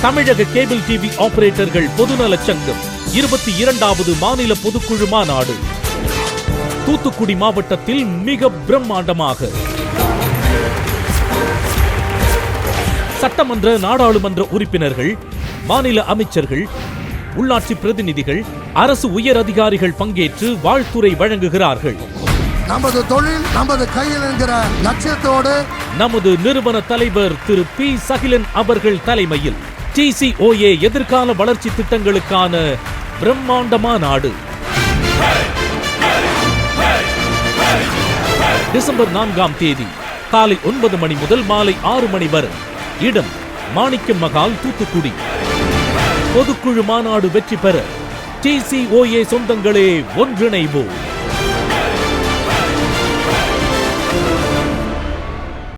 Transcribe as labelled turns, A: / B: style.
A: தமிழக cable TV ஆபரேட்டர்கள் பொதுநலச் சங்கம் 22வது மாநில பொதுக்குழு மாநாடு தூத்துக்குடி மாவட்டத்தில் மிக பிரம்மாண்டமாக சட்டமன்ற நாடாளுமன்ற உறுப்பினர்கள், மாநில அமைச்சர்கள், உள்ளாட்சி பிரதிநிதிகள், அரசு உயர் அதிகாரிகள் பங்கேற்று வாழ்த்துரை வழங்குகிறார்கள்.
B: நமது தொழில் நமது கையில் என்கிற லட்சியத்தோடு
A: நமது நிறுவன தலைவர் திரு பி சகிலன் அவர்கள் தலைமையில் TCOA எதிர்கால வளர்ச்சி திட்டங்களுக்கான பிரம்மாண்டமா நாடு டிசம்பர் 4ஆம் தேதி காலை 9 மணி முதல் மாலை 6 மணி வரை. இடம் மாணிக்கம் மகால், தூத்துக்குடி. பொதுக்குழு மாநாடு வெற்றி பெற TCOA சொந்தங்களே ஒன்றிணைவோம்.